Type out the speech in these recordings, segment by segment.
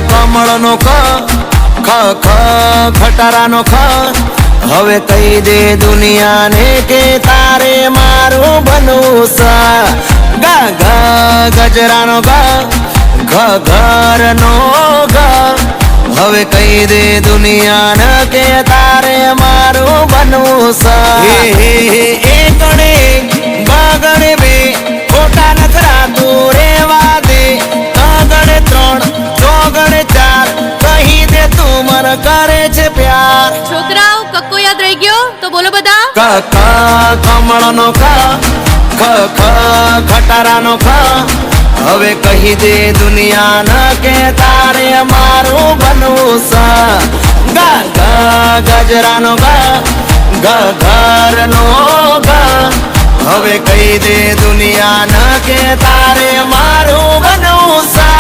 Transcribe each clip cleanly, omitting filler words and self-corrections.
કમળનો ખ ખ ખટારાનો ખ હવે કહી દે દુનિયાને કે તારે મારું બનવું સા ગા ગા ગજરાનો ગા ઘ ઘરનો ગા હવે કહી દે દુનિયાને કે તારે મારું બનવું સા હે હે હે એકડે બગડે બે ખોટા નખરા તું રેવા દે તગડે ત્રણ ચોગડે ચાર કહી દે તું મને કરે છે પ્યાર છોકરાઓ કક્કો યાદ રહી ગયો તો બોલો બધા ક ક કમળનો ક ખ ખ ખટારાનો ખ હવે કહી દે દુનિયાને કે તારે મારું બનવું સા ગા ગા ગજરાનો ગા ઘ ઘરનો ગા હવે કહી દે દુનિયાને કે તારે મારું બનવું સા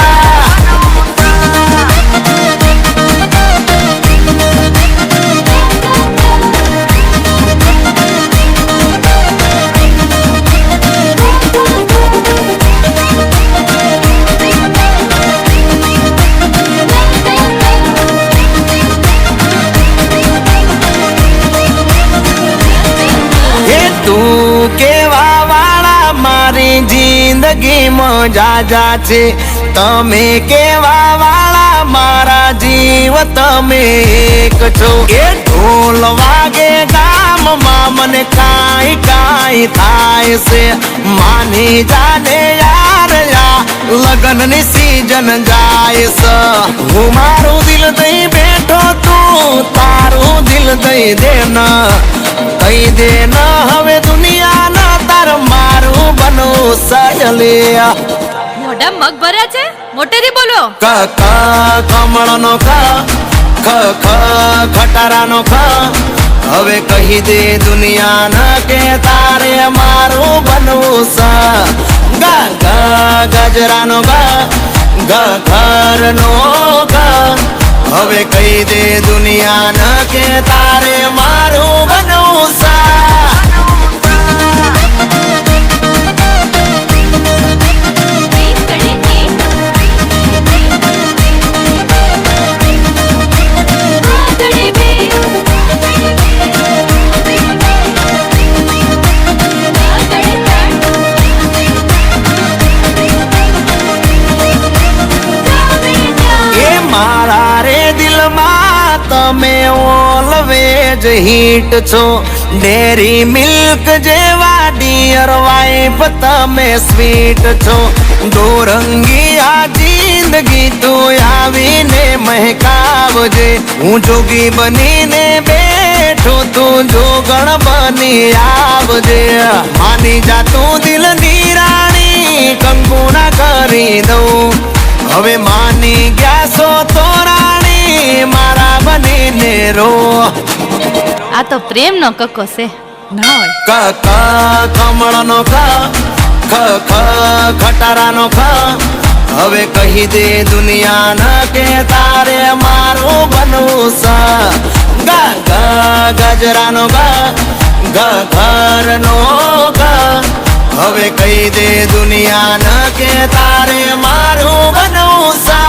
તું કેવા વાળા મારી જિંદગીમાં જાજા છે તમે કેવા વાળા મારા જીવ તમે એક છો એ ઢોલ વાગે ગામમાં મને કાંઈ કાંઈ થાય છે માની જાને યાર લગનની સીઝન જાય છે હું મારું દિલ દઈ બેઠો તું તારું દિલ દઈ દે ના કહી દે ના હવે દુનિયા ના તાર મારું બનવું સહેલિયા મોઢા મગ ભર્યા છે મોટેથી બોલો ક ક કમળનો ક ખ ખ ખટારાનો ખ હવે કહી દે દુનિયાને કે તારે મારું બનવું સા ગા ગા ગજરાનો ગા ઘ ઘરનો ગા હવે કહી દે દુનિયાને કે તારે મારું બનવું સા મારા રે દિલમાં તમે ઓલવેજ હિટ છો ડેરી મિલ્ક જેવા ડિયર વાઇફ તમે સ્વીટ છો દોરંગી આ જિંદગી તું આવીને મહેકાવજે હું જોગી બનીને બેઠો તું જોગણ બની આવજે માની જા તું દિલની રાણી કંકુ ના કરી દઉં હવે માની ગયા છો તો રાણી મારા બનીને રો આ તો પ્રેમ નો કક્કો છે ના હોય ક ક કમળનો ક ખ ખ ખટારાનો ખ હવે કહી દે દુનિયાને કે તારે મારું બનવું સા ગા ગા ગજરાનો ગા ઘ ઘરનો ગા હવે કહી દે દુનિયાને કે તારે મારું બનવું સા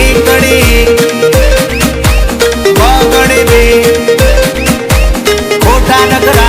એકડી બગડે બે ખોટા નખરા